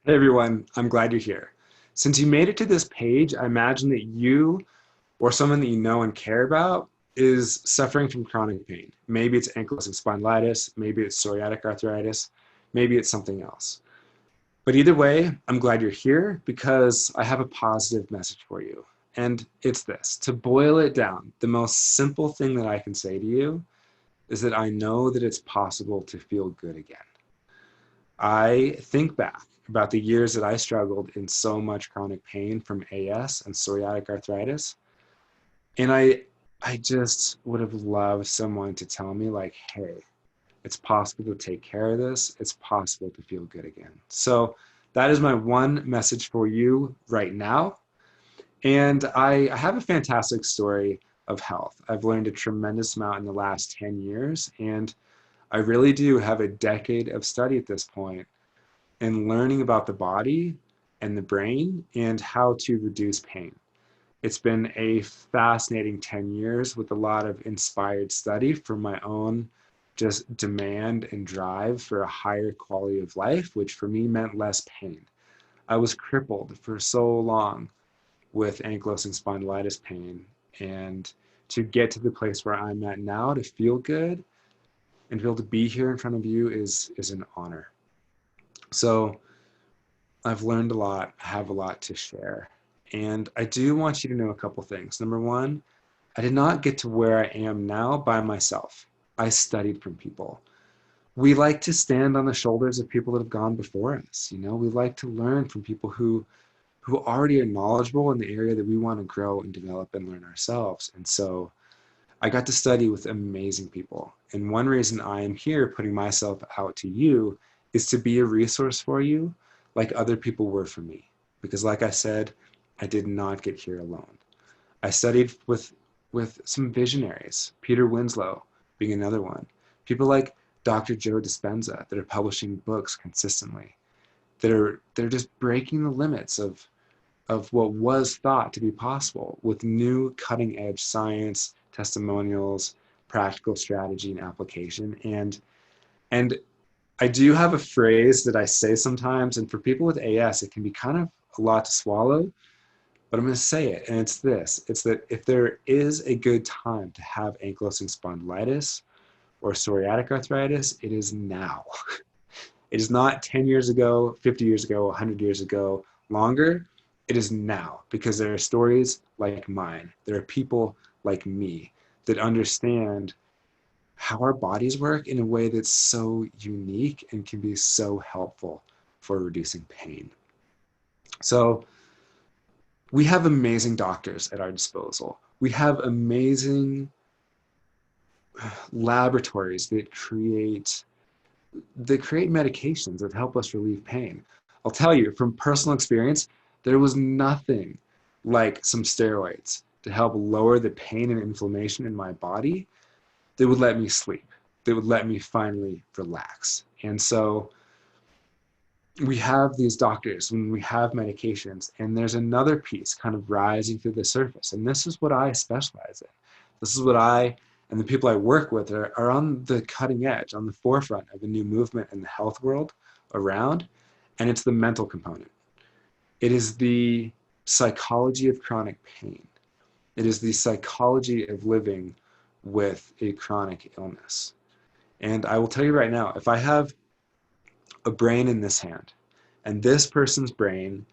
Hey everyone, I'm glad you're here. Since you made it to this page, I imagine that you or someone that you know and care about is suffering from chronic pain. Maybe it's ankylosing spondylitis, maybe it's psoriatic arthritis, maybe it's something else. But either way, I'm glad you're here because I have a positive message for you. And it's this: to boil it down, the most simple thing that I can say to you is that I know that it's possible to feel good again. I think back about the years that I struggled in so much chronic pain from AS and psoriatic arthritis, and I just would have loved someone to tell me like, hey, it's possible to take care of this. It's possible to feel good again. So that is my one message for you right now. And I have a fantastic story of health. I've learned a tremendous amount in the last 10 years, and I really do have a decade of study at this point and learning about the body and the brain and how to reduce pain. It's been a fascinating 10 years with a lot of inspired study for my own just demand and drive for a higher quality of life, which for me meant less pain. I was crippled for so long with ankylosing spondylitis pain, and to get to the place where I'm at now to feel good and to be able to be here in front of you is an honor. So I've learned a lot, have a lot to share. And I do want you to know a couple things. Number one, I did not get to where I am now by myself. I studied from people. We like to stand on the shoulders of people that have gone before us. We like to learn from people who already are knowledgeable in the area that we want to grow and develop and learn ourselves. And so I got to study with amazing people. And one reason I am here putting myself out to you is to be a resource for you like other people were for me. Because like I said, I did not get here alone. I studied with some visionaries, Peter Winslow being another one. People like Dr. Joe Dispenza that are publishing books consistently, that are just breaking the limits of what was thought to be possible with new cutting edge science, testimonials, practical strategy and application. And I do have a phrase that I say sometimes, and for people with AS, it can be kind of a lot to swallow, but I'm going to say it, and it's this. It's that if there is a good time to have ankylosing spondylitis or psoriatic arthritis, it is now. It is not 10 years ago, 50 years ago, 100 years ago, longer. It is now because there are stories like mine. There are people like me that understand how our bodies work in a way that's so unique and can be so helpful for reducing pain. So we have amazing doctors at our disposal. We have amazing laboratories that create medications that help us relieve pain. I'll tell you from personal experience, there was nothing like some steroids to help lower the pain and inflammation in my body that would let me sleep, that would let me finally relax. And so we have these doctors and we have medications, and there's another piece kind of rising through the surface. And this is what I specialize in. This is what I and the people I work with are on the cutting edge, on the forefront of a new movement in the health world around, and it's the mental component. It is the psychology of chronic pain. It is the psychology of living with a chronic illness. And I will tell you right now, if I have a brain in this hand, and this person's brain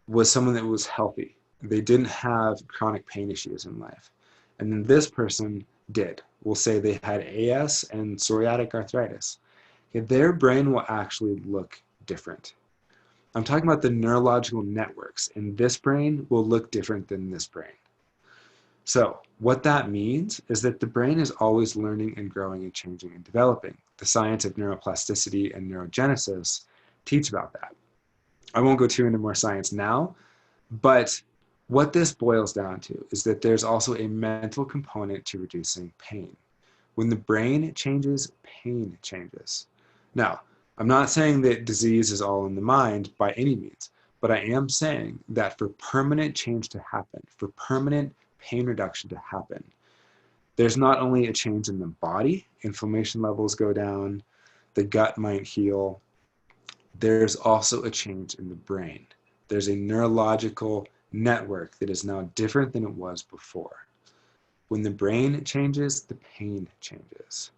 was someone that was healthy, they didn't have chronic pain issues in life, and then this person did. We'll say they had AS and psoriatic arthritis. Okay, their brain will actually look different. I'm talking about the neurological networks, and this brain will look different than this brain. So what that means is that the brain is always learning and growing and changing and developing. The science of neuroplasticity and neurogenesis teach about that. I won't go too into more science now, but what this boils down to is that there's also a mental component to reducing pain. When the brain changes, pain changes. Now, I'm not saying that disease is all in the mind by any means, but I am saying that for permanent change to happen, for permanent pain reduction to happen, there's not only a change in the body, inflammation levels go down, the gut might heal, there's also a change in the brain. There's a neurological network that is now different than it was before. When the brain changes, the pain changes.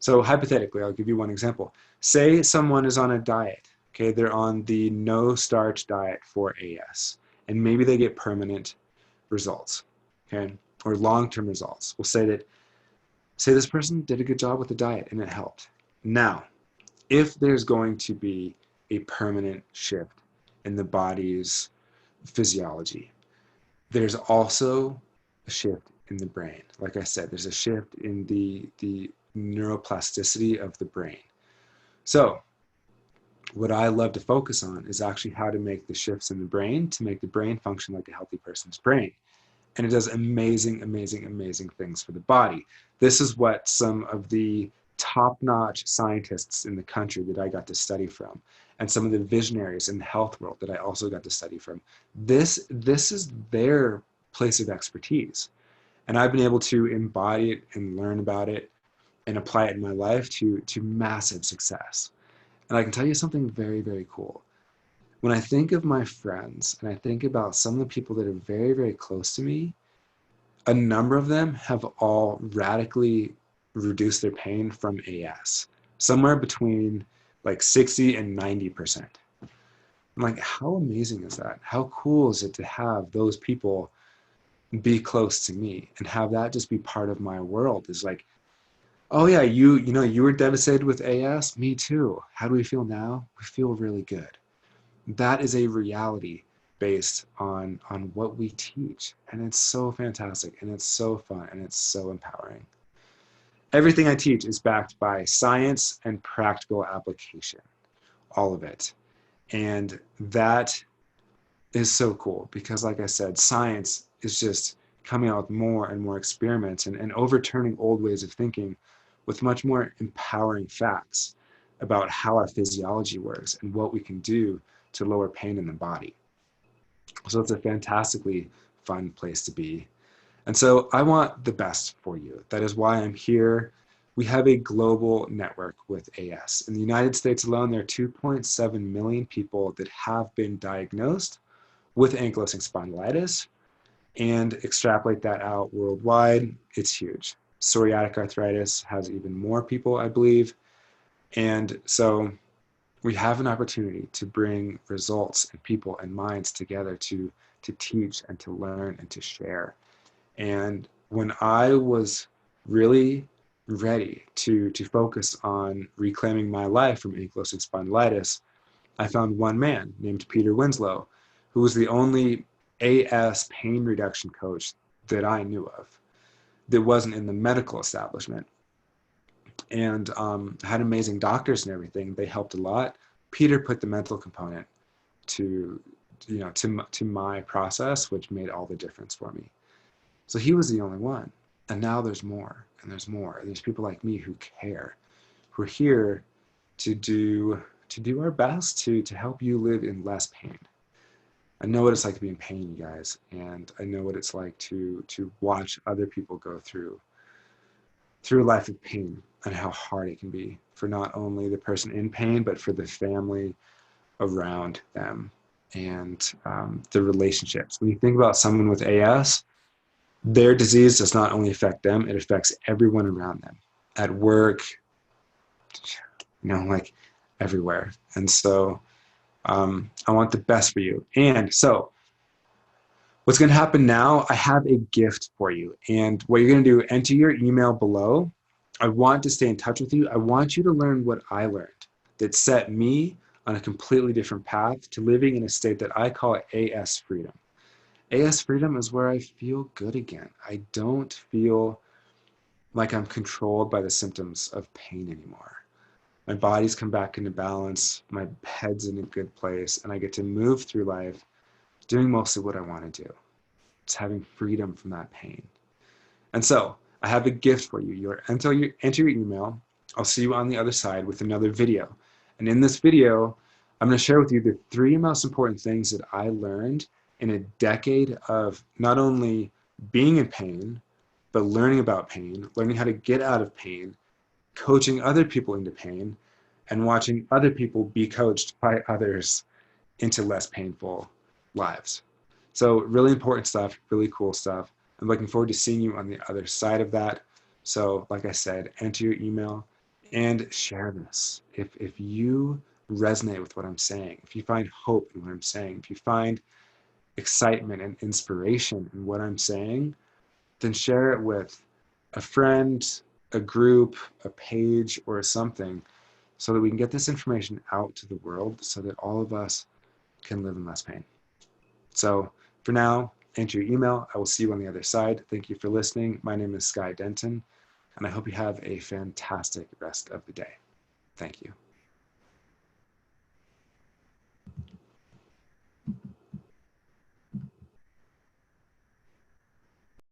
So hypothetically, I'll give you one example. Say someone is on a diet, okay? They're on the no starch diet for AS, and maybe they get permanent results, okay? Or long-term results. We'll say this person did a good job with the diet and it helped. Now, if there's going to be a permanent shift in the body's physiology, there's also a shift in the brain. Like I said, there's a shift in the neuroplasticity of the brain. So what I love to focus on is actually how to make the shifts in the brain to make the brain function like a healthy person's brain. And it does amazing, amazing, amazing things for the body. This is what some of the top-notch scientists in the country that I got to study from, and some of the visionaries in the health world that I also got to study from. This is their place of expertise. And I've been able to embody it and learn about it and apply it in my life to massive success. And I can tell you something very, very cool. When I think of my friends and I think about some of the people that are very, very close to me, a number of them have all radically reduced their pain from AS, somewhere between like 60 and 90%. I'm like, how amazing is that? How cool is it to have those people be close to me and have that just be part of my world? Is like, oh yeah, you were devastated with AS, me too. How do we feel now? We feel really good. That is a reality based on what we teach. And it's so fantastic and it's so fun and it's so empowering. Everything I teach is backed by science and practical application, all of it. And that is so cool because like I said, science is just coming out with more and more experiments and overturning old ways of thinking with much more empowering facts about how our physiology works and what we can do to lower pain in the body. So it's a fantastically fun place to be. And so I want the best for you. That is why I'm here. We have a global network with AS. In the United States alone, there are 2.7 million people that have been diagnosed with ankylosing spondylitis. And extrapolate that out worldwide, it's huge. Psoriatic arthritis has even more people, I believe. And so we have an opportunity to bring results and people and minds together to teach and to learn and to share. And when I was really ready to focus on reclaiming my life from ankylosing spondylitis, I found one man named Peter Winslow, who was the only AS pain reduction coach that I knew of that wasn't in the medical establishment. And had amazing doctors and everything. They helped a lot. Peter put the mental component to my process, which made all the difference for me. So he was the only one. And now there's more, and there's more. There's people like me who care, who are here to do our best to help you live in less pain. I know what it's like to be in pain, you guys, and I know what it's like to watch other people go through a life of pain and how hard it can be for not only the person in pain, but for the family around them and the relationships. When you think about someone with AS, their disease does not only affect them, it affects everyone around them, at work, like everywhere. And so I want the best for you. And so what's going to happen now, I have a gift for you. And what you're going to do, enter your email below. I want to stay in touch with you. I want you to learn what I learned that set me on a completely different path to living in a state that I call AS freedom. AS freedom is where I feel good again. I don't feel like I'm controlled by the symptoms of pain anymore. My body's come back into balance, my head's in a good place, and I get to move through life doing mostly what I want to do. It's having freedom from that pain. And so I have a gift for you. Enter your email. I'll see you on the other side with another video. And in this video, I'm going to share with you the 3 most important things that I learned in a decade of not only being in pain, but learning about pain, learning how to get out of pain, coaching other people into pain, and watching other people be coached by others into less painful lives. So really important stuff, really cool stuff. I'm looking forward to seeing you on the other side of that. So like I said, enter your email and share this. If you resonate with what I'm saying, if you find hope in what I'm saying, if you find excitement and inspiration in what I'm saying, then share it with a friend, a group, a page, or something so that we can get this information out to the world so that all of us can live in less pain. So for now, enter your email. I will see you on the other side. Thank you for listening. My name is Sky Denton, and I hope you have a fantastic rest of the day. Thank you.